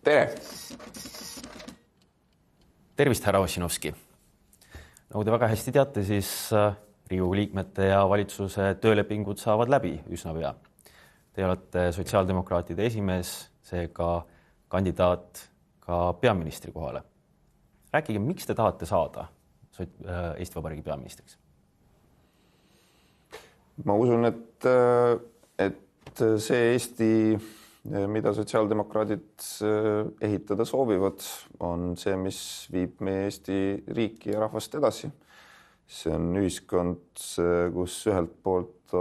Tere! Tervist, härra Ossinovski. Nagu te väga hästi teate, siis Riigikogu liikmete ja valitsuse töölepingud saavad läbi üsna pea. Te olete sotsiaaldemokraatide esimees, seega kandidaat ka peaministri kohale. Rääkige, miks te tahate saada Eesti Vabariigi peaministriks? Ma usun, et see Eesti, mida sotsiaaldemokraadid ehitada soovivad, on see, mis viib meie Eesti riiki ja rahvast edasi. See on ühiskond, kus ühelt poolt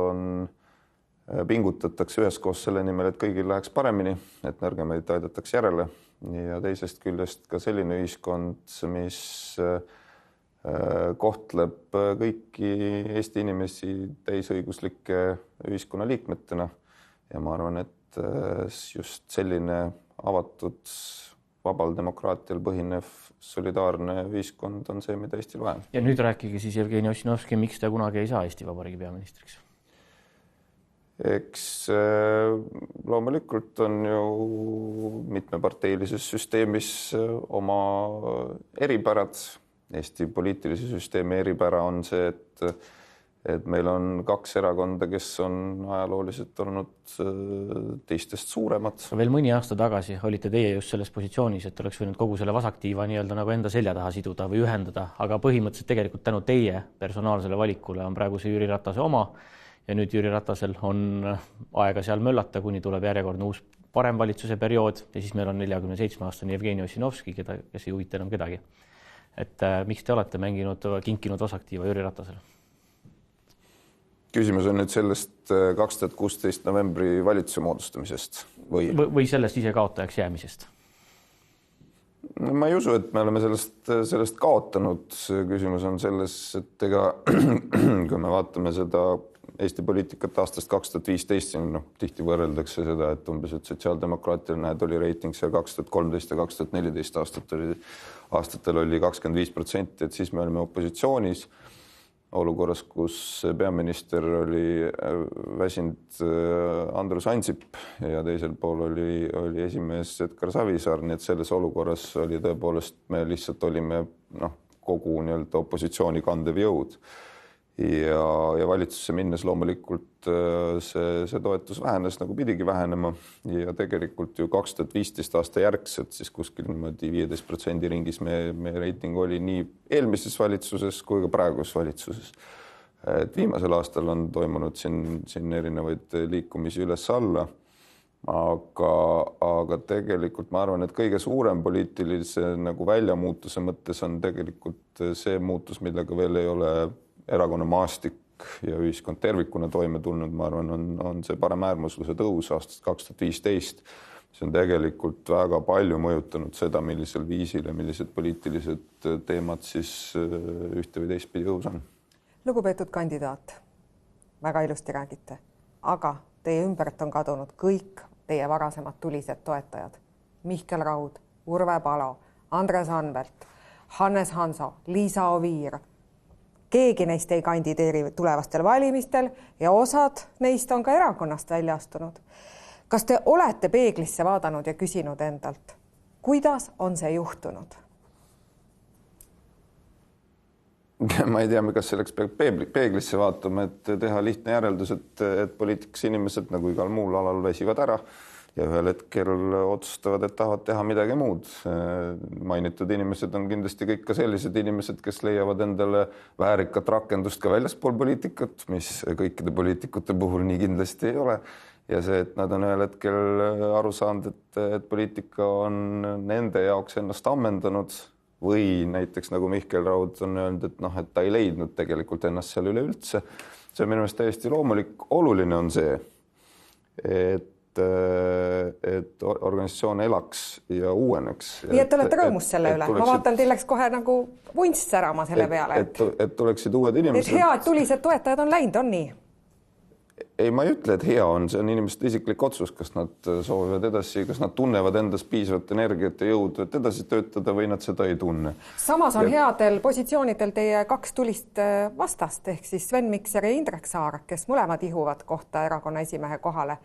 pingutatakse üheskoos selle nimel, et kõigil läheks paremini, et nõrgemaid aidatakse järele ja teisest küljest ka selline ühiskond, mis kohtleb kõiki Eesti inimesi täisõiguslike ühiskonna liikmetena ja ma arvan, et just selline avatud, vabal demokraatial põhinev solidaarne ühiskond on see, mida Eestil vaja. Ja nüüd rääkige siis Jevgeni Ossinovski, miks te kunagi ei saa Eesti Vabariigi peaministriks? Eks loomulikult on ju mitmeparteilises süsteemis oma eripärad. Eesti poliitilise süsteemi eripära on see, et meil on kaks erakonda, kes on ajalooliselt olnud teistest suuremad. Veel mõni aasta tagasi olite teie just selles positsioonis, et oleks võinud kogu selle vasaktiiva nii-öelda nagu enda selja taha siduda või ühendada, aga põhimõtteliselt tegelikult tänu teie personaalsele valikule on praegu see Jüri Ratase oma ja nüüd Jüri Ratasel on aega seal möllata, kuni tuleb järjekordne uus parem valitsuse periood ja siis meil on 47-aastane Jevgeni Ossinovski, kes ei huvita enam kedagi. Et miks te olete kinkinud vasaktiiva Jüri Ratasele? Küsimus on nüüd sellest 2016 novembri valitsuse moodustamisest või sellest ise kaotajaks jäämisest? Ma ei usu, et me oleme sellest kaotanud. Küsimus on selles, et kui me vaatame seda Eesti poliitikat aastast 2015, tihti võrreldakse seda, et umbes, et sotsiaaldemokraatil oli reiting seal 2013 ja 2014 aastatel oli 25%, et siis me olime opositsioonis olukorras, kus peaminister oli väsinud Andrus Ansip ja teisel pool oli esimees Edgar Savisaar, nii et selles olukorras oli tõepoolest, me lihtsalt olime kogu nii-öelda opositsiooni kandev jõud. Ja valitsusse minnes loomulikult see toetus vähenes, nagu pidigi vähenema ja tegelikult ju 2015 aasta järgselt siis kuskil 15% ringis meie reiting oli nii eelmises valitsuses kui ka praeguses valitsuses. Et viimasel aastal on toimunud siin erinevaid liikumisi üles-alla, aga tegelikult ma arvan, et kõige suurem poliitilise nagu väljamuutuse mõttes on tegelikult see muutus, millega veel ei ole erakonna maastik ja ühiskond tervikuna toime tulnud, ma arvan, on see paremäärmusluse tõus aastast 2015. See on tegelikult väga palju mõjutanud seda, millisel viisil ja millised poliitilised teemad siis ühte või teistpidi õhus on. Lugupeetud kandidaat, väga ilusti räägite, aga teie ümbert on kadunud kõik teie varasemad tulised toetajad. Mihkel Raud, Urve Palo, Andres Anvelt, Hannes Hanso, Liisa Oviir. Keegi neist ei kandideeri tulevastel valimistel ja osad neist on ka erakonnast välja astunud. Kas te olete peeglisse vaadanud ja küsinud endalt, kuidas on see juhtunud? Ma ei tea, kas selleks peab peeglisse vaatama, et teha lihtne järeldus, et poliitikas inimesed nagu igal muul alal väsivad ära ja ühel hetkel otsustavad, et tahavad teha midagi muud. Mainitud inimesed on kindlasti kõik ka sellised inimesed, kes leiavad endale väärikat rakendust ka väljaspool poliitikat, mis kõikide poliitikute puhul nii kindlasti ei ole. Ja see, et nad on ühel hetkel aru saanud, et poliitika on nende jaoks ennast ammendanud või näiteks nagu Mihkel Raud on öelnud, et ta ei leidnud tegelikult ennast seal üleüldse. See on minu meelest täiesti loomulik. Oluline on see, et organisatsioon elaks ja uueneks. Nii, et olete rõõmus selle üle. Ma vaatan, teil läks kohe nagu vunst särama selle peale. Et tuleksid uued inimesed. Et head tulised toetajad on läinud, on nii? ei, ma ei ütle, et hea on, see on inimeste isiklik otsus, kas nad soovivad edasi, kas nad tunnevad endas piisavat energiat ja jõudu, et edasi töötada või nad seda ei tunne. Samas on headel positsioonidel teie 2 tulist vastast ehk siis Sven Mikser ja Indrek Saar, kes mõlemad ihuvad kohta erakonna esimehe kohale.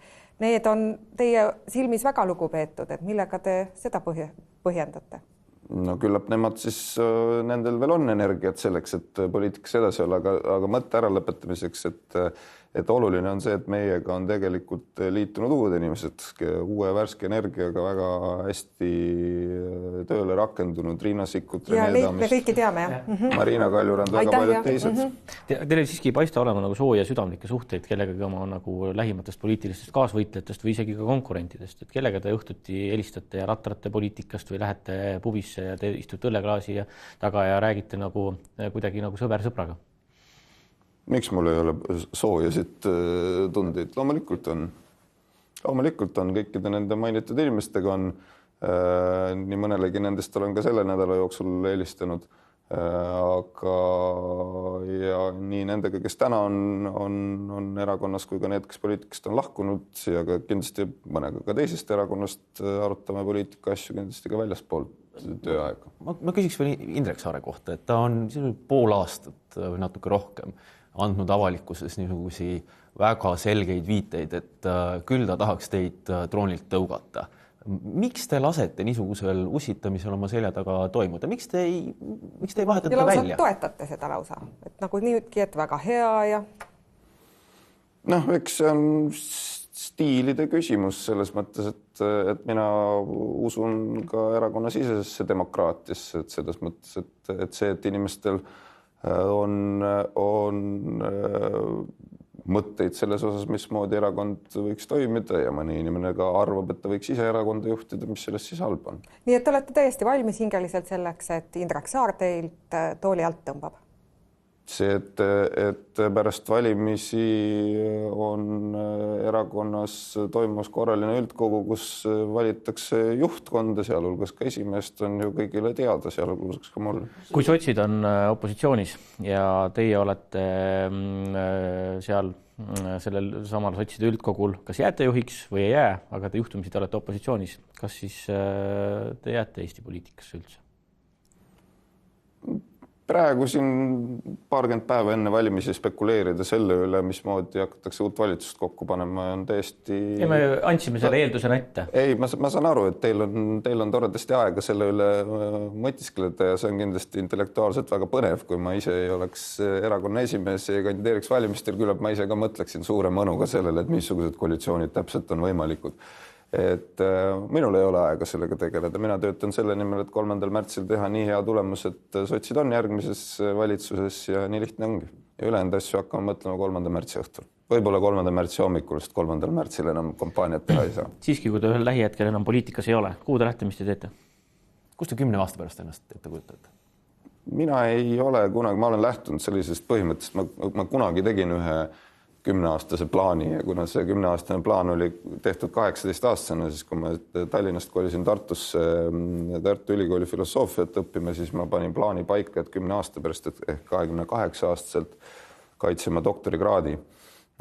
Need on teie silmis väga lugupeetud, et millega te seda põhjendate? No küllap nemad siis, nendel veel on energiat selleks, et poliitikas edasi olla, aga mõtte ära lõpetamiseks, et oluline on see, et meiega on tegelikult liitunud uued inimesed, uue värske energiaga väga hästi tööle rakendunud Riina Sikkut, ja me kõiki teame, jah. Marina Kaljurand, väga paljud teised. Teil siiski ei paista olema nagu sooja südamlikke suhteid kellegagi oma nagu lähimatest poliitilistest kaasvõitlejatest või isegi ka konkurentidest, et kellega te õhtuti helistate ja ratrate poliitikast või lähete pubisse ja te istute õlleklaasi taga ja räägite nagu kuidagi nagu sõber sõbraga? Miks mul ei ole soojasid tundeid? Loomulikult on kõikide nende mainitud inimestega on, nii mõnelegi nendest olen ka selle nädala jooksul helistanud, aga ja nii nendega, kes täna on erakonnas, kui ka need, kes poliitikast on lahkunud ja ka kindlasti mõnega ka teisest erakonnast arutame poliitika asju kindlasti ka väljaspool tööaega. Ma küsiks veel Indrek Saare kohta, et ta on pool aastat või natuke rohkem andnud avalikkuses niisugusi väga selgeid viiteid, et küll ta tahaks teid troonilt tõugata. Miks te lasete niisugusel ussitamisel oma selja taga toimuda? Miks te ei vahetada ja välja? Toetate seda lausa, et nagu niidki, et väga hea ja... Noh, eks see on stiilide küsimus selles mõttes, et mina usun ka erakonnasisesesse demokraatiasse, et selles mõttes, et see, et inimestel on mõtteid selles osas, mismoodi erakond võiks toimida ja mõni inimene ka arvab, et ta võiks ise erakonda juhtida, mis sellest siis halb on. Nii et olete täiesti valmis hingeliselt selleks, et Indrek Saar teilt tooli alt tõmbab? See, et pärast valimisi on erakonnas toimus korraline üldkogu, kus valitakse juhtkonda, sealhulgas ka esimeest, on ju kõigile teada, sealhulgas ka mulle. Kui sotsid on opositsioonis ja teie olete seal sellel samal sotside üldkogul, kas jääte juhiks või ei jää, aga te juhtumisi te olete opositsioonis, kas siis te jääte Eesti poliitikasse üldse? Praegu siin paarkümmend päeva enne valimisi spekuleerida selle üle, mismoodi hakatakse uut valitsust kokku panema, on täiesti... Ja me andsime selle eeldusena ette. Ei, ma saan aru, et teil on toredasti aega selle üle mõtiskleda ja see on kindlasti intellektuaalselt väga põnev, kui ma ise ei oleks erakonna esimees ja kandideeriks valimistel, küllap ma ise ka mõtleksin suure mõnuga sellele, et missugused koalitsioonid täpselt on võimalikud. Et minul ei ole aega sellega tegeleda. Mina töötan selle nimel, et 3. märtsil teha nii hea tulemus, et sotsid on järgmises valitsuses ja nii lihtne ongi. Ja ülejäänud asju hakkame mõtlema 3. märtsi õhtul. Võib-olla 3. märtsi hommikul, sest 3. märtsil enam kampaaniat teha ei saa. Siiski, kui te ühel lähihetkel enam poliitikas ei ole, kuhu te lähte, mis te teete? Kus te 10 aasta pärast ennast ette kujutate? Mina ei ole kunagi, ma olen lähtunud sellisest põhimõttest, ma kunagi tegin ühe 10-aastase plaani ja kuna see 10-aastane plaan oli tehtud 18-aastane, siis kui ma Tallinnast kolisin Tartusse Tartu Ülikooli filosoofiat õppima, siis ma panin plaani paika, et 10 aasta pärast ehk 28-aastaselt kaitsema doktorikraadi.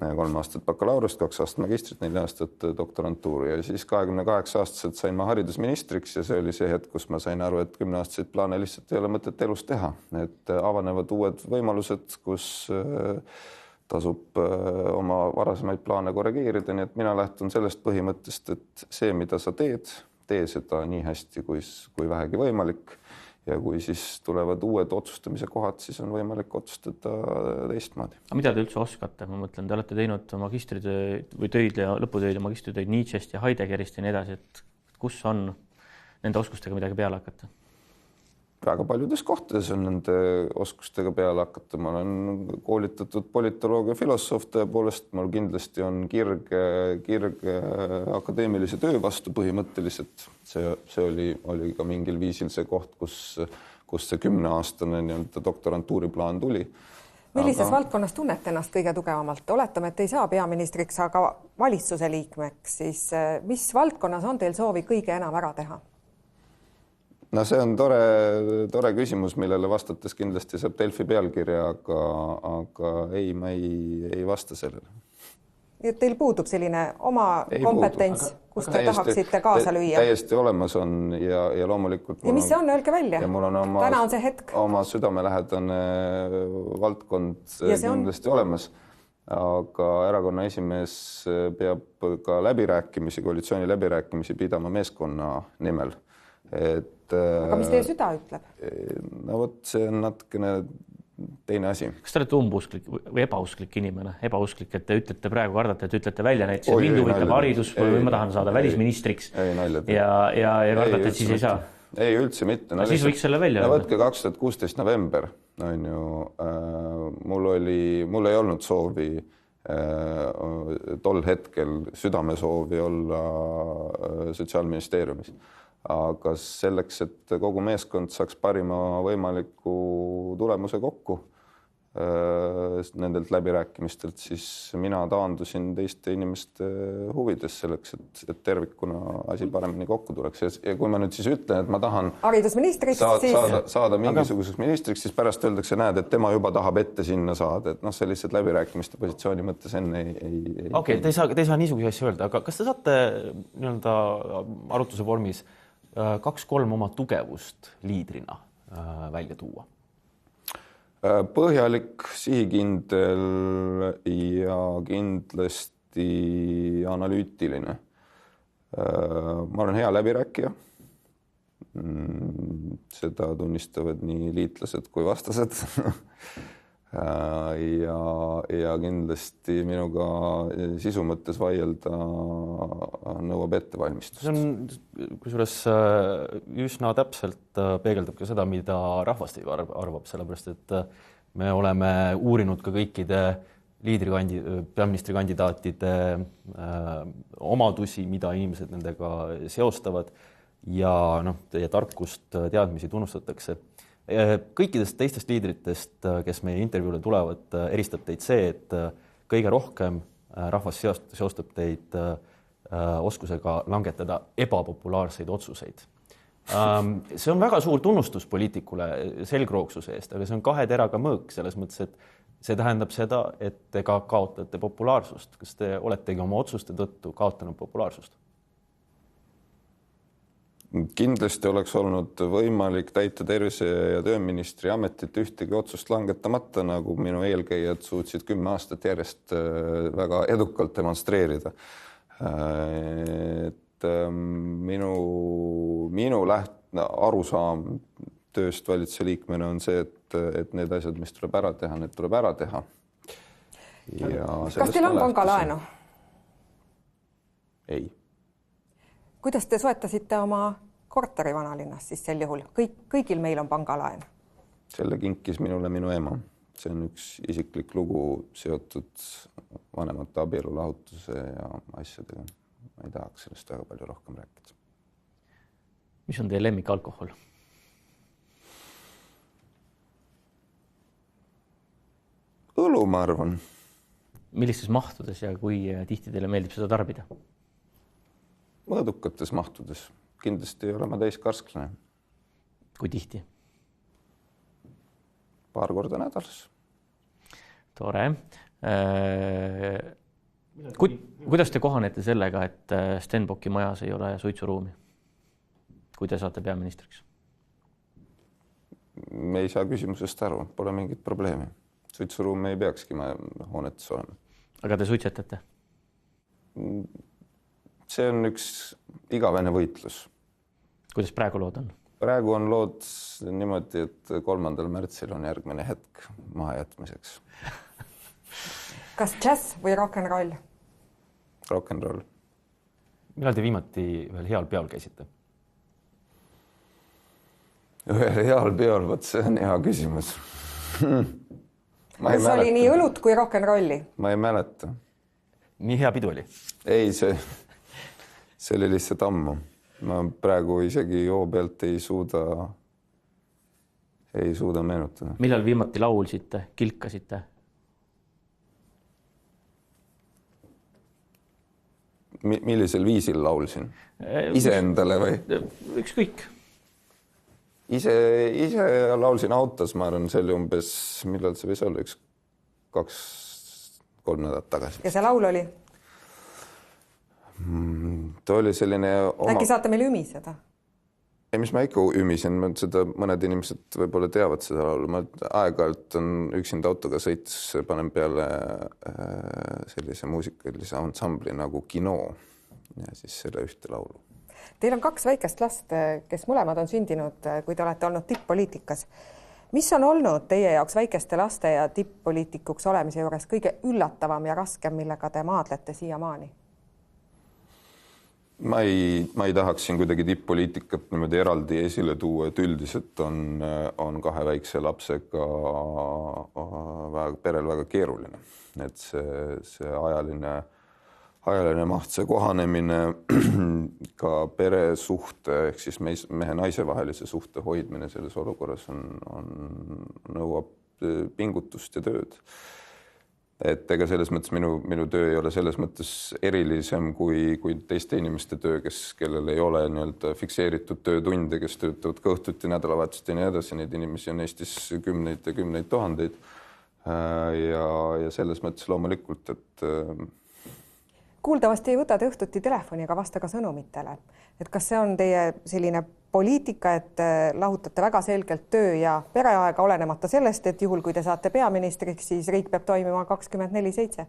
3 aastat bakalaureust, 2 aastat magistrit, 4 aastat doktorantuuri ja siis 28-aastaselt sain ma haridusministriks ja see oli see hetk, kus ma sain aru, et 10-aastaseid plaane lihtsalt ei ole mõtet elus teha, et avanevad uued võimalused, kus tasub oma varasemaid plaane korrigeerida, nii et mina lähtun sellest põhimõttest, et see, mida sa teed, tee seda nii hästi, kui vähegi võimalik ja kui siis tulevad uued otsustamise kohad, siis on võimalik otsustada teistmoodi. Aga mida te üldse oskate? Ma mõtlen, te olete teinud magistritöid või töid ja lõputöid ja magistritöid Nietzschest ja Heideggerist ja nii edasi, et kus on nende oskustega midagi peale hakata? Väga paljudes kohtades on nende oskustega peale hakata. Ma olen koolitatud politoloog ja filosoof, tõepoolest mul kindlasti on kirge akadeemilise töö vastu põhimõtteliselt. See oli ka mingil viisil see koht, kus see 10-aastane doktorantuuri plaan tuli. Millises valdkonnas tunnete ennast kõige tugevamalt? Oletame, et ei saa peaministriks, aga valitsuse liikmeks, siis mis valdkonnas on teil soovi kõige enam ära teha? No see on tore küsimus, millele vastates kindlasti saab Delfi pealkirja, aga ei, ma ei vasta sellele. Nii et teil puudub selline oma kompetents, kus te tahaksite kaasa lüüa. Täiesti olemas on ja loomulikult... Ja mis see on, öelge välja? Täna on see hetk. Oma südamelähedane valdkond kindlasti olemas, aga erakonna esimees peab ka läbirääkimisi, koalitsiooni läbirääkimisi pidama meeskonna nimel. Aga mis teie süda ütleb? No vot, see on natukene teine asi. Kas te olete umbusklik või ebausklik inimene? Ebausklik, et te ütlete praegu, kardate, et ütlete välja näiteks, et mind huvitab haridus või ma tahan saada välisministriks ja kardate, et siis ei saa? Ei, üldse mitte. No, siis võiks selle välja öelda. Võtke 2016 november. On ju, mul ei olnud soovi tol hetkel südamesoovi olla Sotsiaalministeeriumis. Aga selleks, et kogu meeskond saaks parima võimaliku tulemuse kokku nendelt läbirääkimistelt, siis mina taandusin teiste inimeste huvides selleks, et tervikuna asi paremini kokku tuleks. Ja kui ma nüüd siis ütlen, et ma tahan saada mingisuguseks ministriks, siis pärast öeldakse, näed, et tema juba tahab ette sinna saada. Et see lihtsalt läbirääkimiste positsiooni mõttes enne ei... Okei, te ei saa niisuguse asja öelda, aga kas te saate arutluse vormis 2-3 oma tugevust liidrina välja tuua? Põhjalik, sihikindel ja kindlasti analüütiline. Ma olen hea läbirääkija. Seda tunnistavad nii liitlased kui vastased. Ja kindlasti minuga sisu mõttes vaielda nõuab ettevalmistus. See on kusjuures üsna täpselt peegeldab ka seda, mida rahvast arvab, sellepärast et me oleme uurinud ka kõikide peaministrikandidaatide omadusi, mida inimesed nendega seostavad ja teie tarkust, teadmisi tunnustatakse. Kõikidest teistest liidritest, kes meie intervjuule tulevad, eristab teid see, et kõige rohkem rahvas seostab teid oskusega langetada ebapopulaarseid otsuseid. See on väga suur tunnustus poliitikule selgrooksuse eest, aga see on 2 teraga mõõk selles mõttes, et see tähendab seda, et te ka kaotate populaarsust. Kas te oletegi oma otsuste tõttu kaotanud populaarsust? Kindlasti oleks olnud võimalik täita tervise- ja tööministri ametit ühtegi otsust langetamata, nagu minu eelkäijad suutsid 10 aastat järjest väga edukalt demonstreerida. Et minu arusaam tööst valitsuse liikmena on see, et need asjad, mis tuleb ära teha, need tuleb ära teha. Kas teil on pangalaenu? Ei. Kuidas te soetasite oma korteri vanalinnas siis sel juhul? Kõigil meil on pangalaen. Selle kinkis minule minu ema. See on üks isiklik lugu seotud vanemate abielu lahutuse ja asjadega. Ma ei tahaks sellest väga palju rohkem rääkida. Mis on teie lemmik alkohol? Õlu, ma arvan. Millistes mahtudes ja kui tihti teile meeldib seda tarbida? Mõõdukates mahtudes. Kindlasti ei ole ma täiskarsklane. Kui tihti? Paar korda nädalas. Tore. Kuidas te kohanete sellega, et Stenbocki majas ei ole suitsuruumi? Kui te saate peaministriks? Me ei saa küsimusest aru. Pole mingit probleemi. Suitsuruum ei peakski hoonetes olema. Aga te suitsetate? See on üks igavene võitlus. Kuidas praegu lood on? Praegu on lood niimoodi, et 3. märtsil on järgmine hetk mahajätmiseks. Kas džäss või rock'n'roll? Rock'n'roll. Millal te viimati ühel heal peol käisite? Ühel heal peol, võt see on hea küsimus. Kas oli nii õlut kui rock'n'rolli? Ma ei mäleta. Nii hea pidu oli? Ei, see oli lihtsalt ammu. Ma praegu isegi joo pealt ei suuda meenutada. Millal viimati laulsite, kilkasite? Millisel viisil laulsin? Ise endale või? Ükskõik. Ise laulsin autos, ma arvan, see oli umbes, millal see võis olla, 2-3 nädalat tagasi. Ja see laul oli? Ta oli selline Äkki saate meile ümiseda? Ei, mis ma ikka ümisen, seda mõned inimesed võib-olla teavad seda laulu. Ma aeg-ajalt on üksinda autoga sõites, panen peale sellise muusikalise ansambli nagu Kino ja siis selle ühte laulu. Teil on 2 väikest last, kes mõlemad on sündinud, kui te olete olnud tipp-poliitikas. Mis on olnud teie jaoks väikeste laste ja tipp-poliitikuks olemise juures kõige üllatavam ja raskem, millega te maadlete siiamaani? Ma ei tahaks siin kuidagi tipp-poliitikat niimoodi eraldi esile tuua, et üldiselt on 2 väikse lapsega perel väga keeruline. Et see ajaline maht, see kohanemine, ka peresuhte ehk siis mehe-naise vahelise suhte hoidmine selles olukorras nõuab pingutust ja tööd. Et ega selles mõttes minu töö ei ole selles mõttes erilisem kui teiste inimeste töö, kellel ei ole nii-öelda fikseeritud töötunde, kes töötavad ka õhtuti, nädalavahetust ja nii edasi. Neid inimesi on Eestis kümneid ja kümneid tuhandeid. Ja selles mõttes loomulikult, et kuuldavasti ei võta te õhtuti telefoni, aga vasta ka sõnumitele. Et kas see on teie selline poliitika, et lahutate väga selgelt töö ja pereaega olenemata sellest, et juhul, kui te saate peaministriks, siis riik peab toimima 24/7?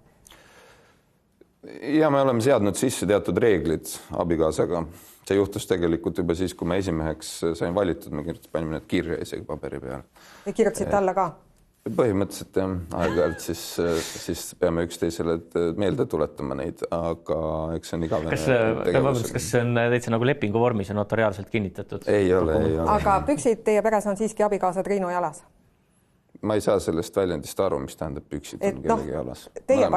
Ja me oleme seadnud sisse teatud reeglid abikaasaga. See juhtus tegelikult juba siis, kui me esimeheks sain valitud, me panime need kirja isegi paberi peale. Ja kirjutasite alla ka? Põhimõtteliselt jah, aeg-ajalt siis peame üksteisele meelde tuletama neid, aga eks see on igavene tegevus. Kas see on täitsa nagu lepingu vormis ja notariaalselt kinnitatud? Ei ole. Aga püksid teie peres on siiski abikaasa Triinu jalas? Ma ei saa sellest väljendist aru, mis tähendab püksid on kellegi jalas. Tema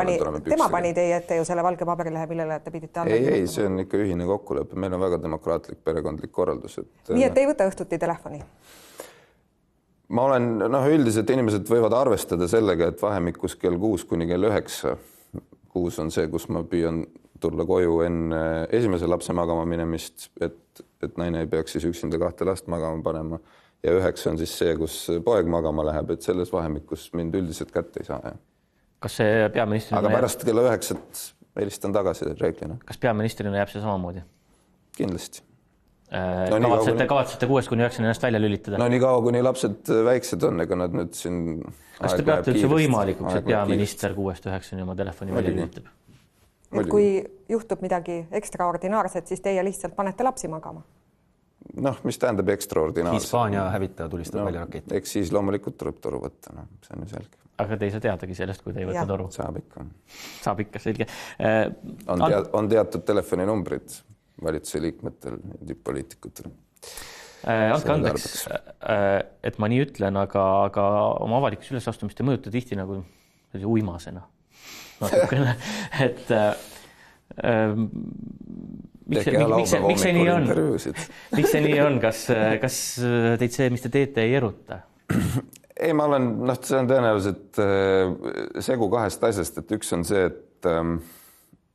pani teie ette ju selle valge paberilehe, millele te pidite alla. Ei, see on ikka ühine kokkulepe. Meil on väga demokraatlik perekondlik korraldus. Nii, et ei võta õhtuti telefoni? Ma olen, üldiselt inimesed võivad arvestada sellega, et vahemikus kell 6 kuni kell 9. 6 on see, kus ma püüan tulla koju enne esimese lapse magama minemist, et naine ei peaks siis üksinda 2 last magama panema. Ja 9 on siis see, kus poeg magama läheb, et selles vahemikus mind üldiselt kätte ei saa. Ja. Kas see peaministrina... Aga pärast kella 9 helistan tagasi reeglina. Kas peaministrina jääb see samamoodi? Kindlasti. Kavatsete 6 kuni 9 ennast välja lülitada? No nii kaua, kuni lapsed väiksed on, ega nad nüüd siin... Kas te peate üldse võimalikuks, et peaminister 6-9 oma telefoni välja lülitab? Et kui juhtub midagi ekstraordinaarset, siis teie lihtsalt panete lapsi magama? Mis tähendab ekstraordinaarset? Hispaania hävitaja tulistab välja raketi. Eks siis loomulikult tuleb toru võtta, see on ju selge. Aga te ei saa teadagi sellest, kui te ei võta toru? Saab ikka. Saab ikka, selge. On teatud telefoninumbrid valitsuse liikmetel ja tipp-poliitikutel. Andke andeks, et ma nii ütlen, aga oma avalikus ülesastumist ei mõjuta tihti nagu uimasena. Et miks see nii on? Miks see nii on? Kas teid see, mis te teete, ei eruta? Ei, ma olen, see on tõenäoliselt segu 2 asjast, et üks on see,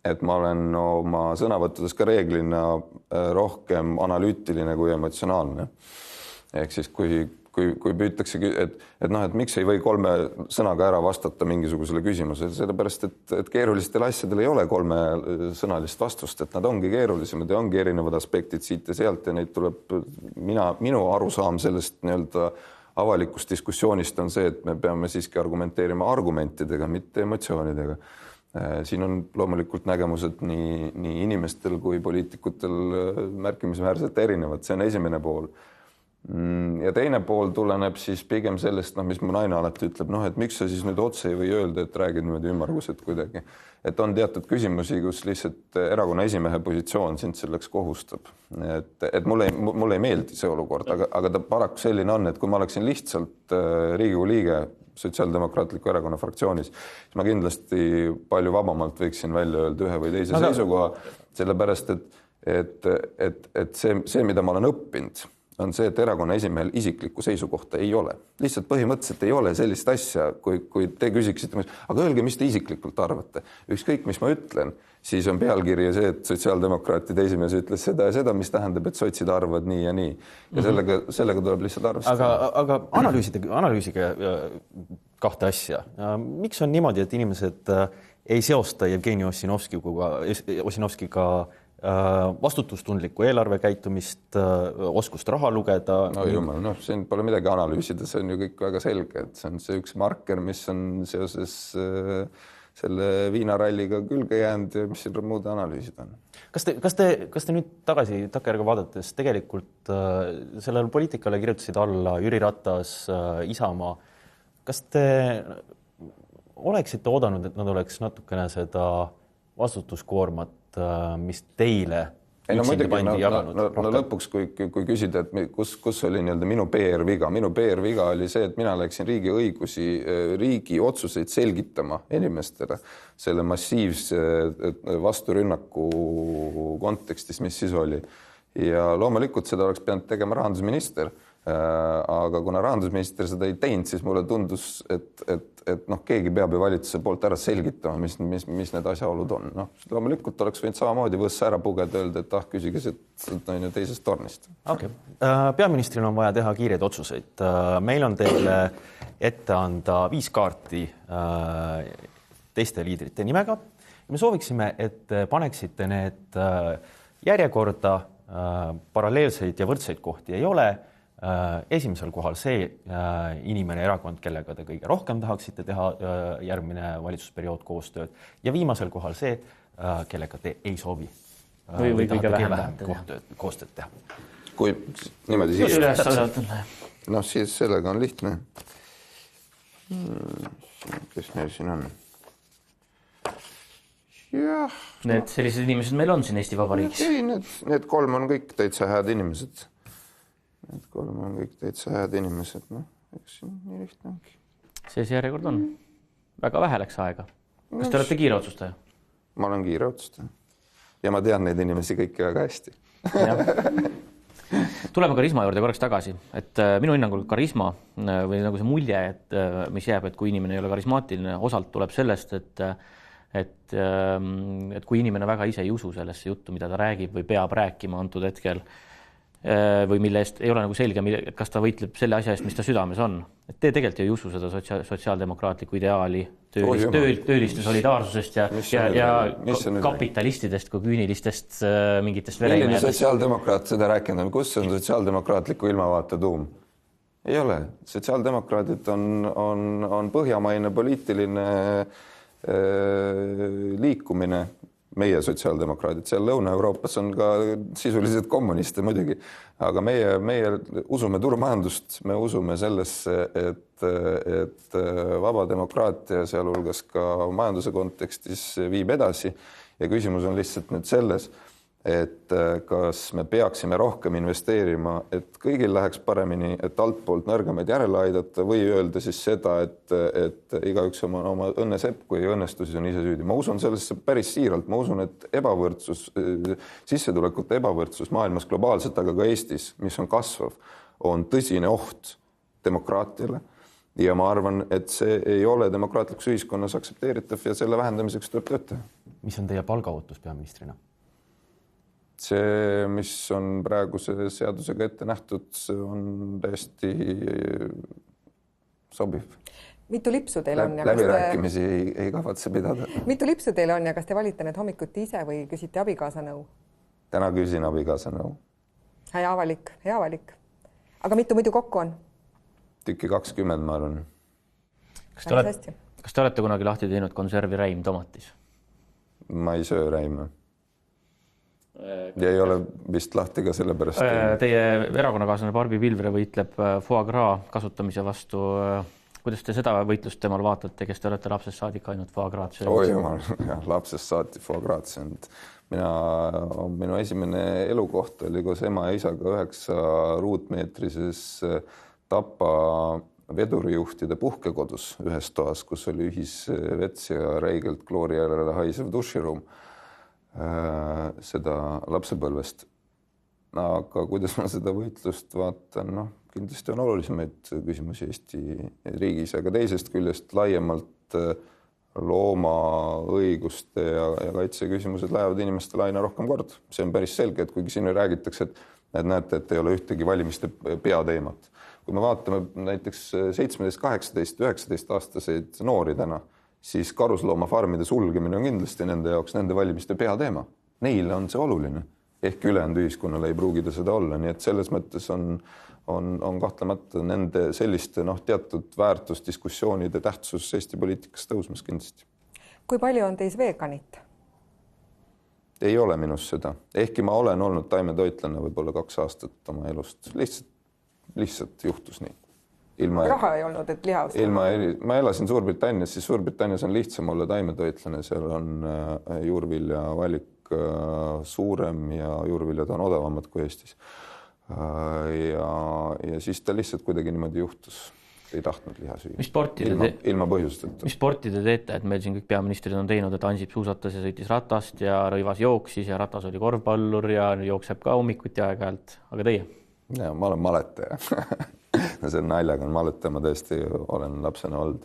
et ma olen oma sõnavõttudes ka reeglina rohkem analüütiline kui emotsionaalne. Ehk siis, kui püütakse, et miks ei või 3 sõnaga ära vastata mingisugusele küsimusele, sellepärast, et keerulistel asjadel ei ole 3 sõnalist vastust, et nad ongi keerulisemad ja ongi erinevad aspektid siit ja sealt ja neid tuleb, minu arusaam sellest nii-öelda avalikust diskussioonist on see, et me peame siiski argumenteerima argumentidega, mitte emotsioonidega. Siin on loomulikult nägemused nii inimestel kui poliitikutel märkimisväärselt erinevad. See on esimene pool. Ja teine pool tuleneb siis pigem sellest, mis mu naine alati ütleb, et miks sa siis nüüd otse ei või öelda, et räägid niimoodi ümmarguselt kuidagi. Et on teatud küsimusi, kus lihtsalt erakonna esimehe positsioon sind selleks kohustab. Et mulle ei meeldi see olukord, aga ta paraku selline on, et kui ma oleksin lihtsalt Riigikogu liige Sotsiaaldemokraatliku erakonna fraktsioonis, siis ma kindlasti palju vabamalt võiksin välja öelda ühe või teise seisukoha, sellepärast, et see, mida ma olen õppinud, on see, et erakonna esimehel isiklikku seisukohta ei ole. Lihtsalt põhimõtteliselt ei ole sellist asja, kui te küsiksite, aga öelge, mis te isiklikult arvate. Ükskõik, mis ma ütlen, siis on pealkiri ja see, et sotsiaaldemokraatide esimees ütles seda ja seda, mis tähendab, et sotsid arvavad nii ja nii. Ja sellega tuleb lihtsalt arvestada. Aga analüüsige 2 asja. Miks on niimoodi, et inimesed ei seosta Jevgeni Ossinovskiga vastutustundlikku eelarvekäitumist, oskust raha lugeda. No jumal, siin pole midagi analüüsida, see on ju kõik väga selge, et see on see üks marker, mis on seoses selle viinaralliga külge jäänud ja mis siin muude analüüsid on. Kas te nüüd tagasi takkajärga vaadates tegelikult sellele poliitikale kirjutasid alla Jüri Ratas, Isamaa. Kas te oleksite oodanud, et nad oleks natukene seda vastutuskoormat, mis teile üksinda pandi jaganud? No lõpuks, kui küsida, et kus oli nii-öelda minu PR-viga. Minu PR-viga oli see, et mina läksin riigi otsuseid selgitama inimestele selle massiivse vasturünnaku kontekstis, mis siis oli. Ja loomulikult seda oleks pidanud tegema rahandusminister. Aga kuna rahandusminister seda ei teinud, siis mulle tundus, et keegi peab ju valitsuse poolt ära selgitama, mis need asjaolud on. Loomulikult oleks võinud samamoodi võssa ära pugeda, öelda, et küsige on ju teisest tornist. Okay. Peaministril on vaja teha kiireid otsuseid. Meil on teile ette anda 5 kaarti teiste liidrite nimega. Me sooviksime, et paneksite need järjekorda, paralleelseid ja võrdseid kohti ei ole. Esimesel kohal see inimene erakond, kellega te kõige rohkem tahaksite teha järgmine valitsusperiood koostööd ja viimasel kohal see, kellega te ei soovi või kõige vähem koostööd teha. Kui niimoodi siis sellega on lihtne. Kes neil siin on? Jah. Need sellised inimesed meil on siin Eesti Vabariigis. Ei, need 3 on kõik täitsa head inimesed. Need 3 on kõik täitsa head inimesed. Eks siin nii lihtne ongi. See järjekord on. Väga vähe läks aega. Kas te olete kiire otsustaja? Ma olen kiire otsustaja. Ja ma tean neid inimesi kõiki väga hästi. Tuleme karisma juurde korraks tagasi. Et minu hinnangul karisma või nagu see mulje, mis jääb, et kui inimene ei ole karismaatiline, osalt tuleb sellest, et kui inimene väga ise ei usu sellesse juttu, mida ta räägib või peab rääkima antud hetkel, või mille eest ei ole nagu selge, kas ta võitleb selle asja eest, mis ta südames on. Et te tegelikult ei usu seda sotsiaaldemokraatlikku ideaali tööliste solidaarsusest ja kapitalistidest kui küünilistest mingitest veremehedest. Milline sotsiaaldemokraat seda rääkinud on? Kus on sotsiaaldemokraatliku ilmavaate tuum? Ei ole. Sotsiaaldemokraadid on põhjamaine poliitiline liikumine. Meie sotsiaaldemokraadid, seal Lõuna-Euroopas on ka sisuliselt kommuniste muidugi, aga meie usume turumajandust, me usume sellesse, et vaba demokraatia sealhulgas ka majanduse kontekstis viib edasi ja küsimus on lihtsalt nüüd selles, et kas me peaksime rohkem investeerima, et kõigil läheks paremini, et altpoolt nõrgemaid järele aidata või öelda siis seda, et igaüks oma õnnesepp, kui õnnestusi on ise süüdi. Ma usun sellesse päris siiralt, ma usun, et ebavõrdsus, sissetulekute ebavõrdsus maailmas globaalselt, aga ka Eestis, mis on kasvav, on tõsine oht demokraatiale. Ja ma arvan, et see ei ole demokraatlikus ühiskonnas aktsepteeritav ja selle vähendamiseks tuleb tööd teha. Mis on teie palgaootus peaministrina? See, mis on praeguse seadusega ette nähtud, on täiesti sobiv. Mitu lipsu teil on? Läbirääkimisi ei kavatse pidada. Mitu lipsu teil on ja kas te valite need hommikuti ise või küsite abikaasa nõu? Täna küsin abikaasa nõu. Hea avalik. Aga mitu muidu kokku on? Tükki 20, ma arvan. Kas te olete kunagi lahti teinud konservi räim tomatis? Ma ei söö räime. Ja ei ole vist lahti ka selle pärast. Teie erakonnakaaslane Barbi Pilvre võitleb foie gras kasutamise vastu. Kuidas te seda võitlust temal vaatate, kes te olete lapsest saadik ainult foie gras? Lapsest saati foie gras. Minu esimene elukoht oli koos ema ja isaga 9 ruutmeetrises Tapa vedurijuhtide puhkekodus ühes toas, kus oli ühisvets ja räigelt kloori järele haisev duširuum. Seda lapsepõlvest. Aga kuidas ma seda võitlust vaatan, kindlasti on olulisemaid küsimusi Eesti riigis, aga teisest küljest laiemalt loomaõiguste ja kaitse küsimused lähevad inimestele aina rohkem kord. See on päris selge, et kuigi siin räägitakse, et näete, et ei ole ühtegi valimiste peateemat. Kui me vaatame näiteks 17, 18, 19 aastaseid noori täna, siis karusloomafarmide sulgemine on kindlasti nende jaoks nende valimiste peateema. Neile on see oluline, ehk ülejäänud ühiskonnale ei pruugi ta seda olla, nii et selles mõttes on kahtlemata nende selliste teatud väärtusdiskussioonide tähtsus Eesti poliitikas tõusmas kindlasti. Kui palju on teis veganit? Ei ole minus seda, ehkki ma olen olnud taimetoitlane võib-olla 2 aastat oma elust, lihtsalt juhtus nii. Raha ei olnud, et liha osta. Ma elasin Suurbritannias, siis Suurbritannias on lihtsam olla taimetoitlane, seal on juurvilja valik suurem ja juurviljad on odavamad kui Eestis. Ja siis ta lihtsalt kuidagi niimoodi juhtus, ei tahtnud liha süüa. Ilma põhjusteta. Mis sporti te teete, et meil siin kõik peaministrid on teinud, et Ansip suusatas ja sõitis ratast ja Rõivas jooksis ja Ratas oli korvpallur ja jookseb ka hommikuti aeg-ajalt, aga teie? Ja, ma olen maletaja. No see on naljaga, maletaja ma tõesti olen lapsena olnud.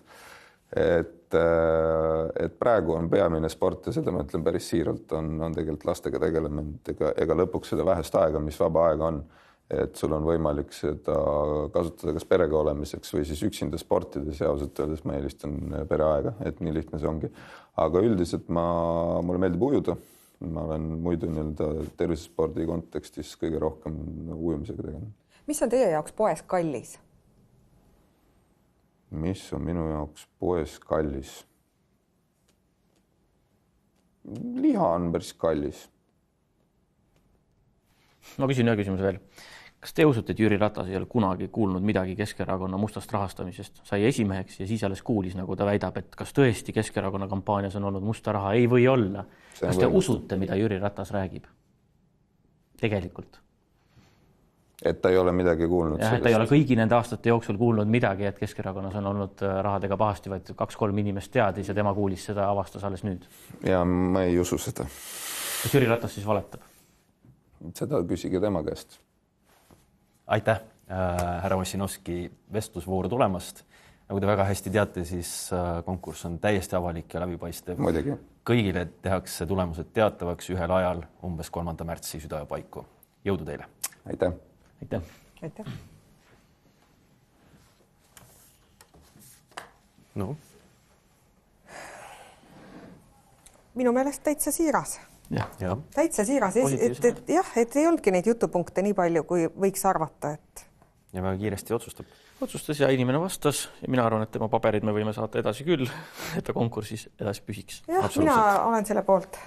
Et praegu on peamine sport ja seda ma ütlen päris siiralt, on tegelikult lastega tegelement ega lõpuks seda vähest aega, mis vaba aega on, et sul on võimalik seda kasutada kas perega olemiseks või siis üksinda sportides ja ausalt öeldes ma eelistan pereaega, et nii lihtne see ongi. Aga üldiselt mulle meeldib ujuda. Ma olen muidu tervisespordi kontekstis kõige rohkem ujumisega tegelenud. Mis on teie jaoks poes kallis? Mis on minu jaoks poes kallis? Liha on päris kallis. Ma küsin ühe küsimuse veel. Kas te usute, et Jüri Ratas ei ole kunagi kuulnud midagi Keskerakonna mustast rahastamisest? Sai esimeheks ja siis alles kuulis, nagu ta väidab, et kas tõesti Keskerakonna kampaanias on olnud musta raha? Ei või olla. Kas te usute, mida Jüri Ratas räägib? Tegelikult. Et ta ei ole midagi kuulnud. Ja, ta ei ole kõigi nende aastate jooksul kuulnud midagi, et Keskerakonnas on olnud rahadega pahasti, vaid 2-3 inimest teadis ja tema kuulis seda, avastas alles nüüd. Ja ma ei usu seda. Kas Jüri Ratas siis valetab? Seda küsige tema käest. Aitäh, härra Ossinovski vestlusvooru tulemast. Nagu te väga hästi teate, siis konkurss on täiesti avalik ja läbipaistev. Muidugi. Kõigile tehakse tulemused teatavaks ühel ajal umbes 3. märtsi südaöö paiku. Jõudu teile! Aitäh! Aitäh! Aitäh! No. Minu meelest täitsa siiras. Ja. Täitsa siiras, et ei olnudki neid jutupunkte nii palju, kui võiks arvata. Ja väga kiiresti otsustab. Otsustas ja inimene vastas ja mina arvan, et tema paberid me võime saata edasi küll, et ta konkursis edasi püsiks. Jah, mina olen selle poolt.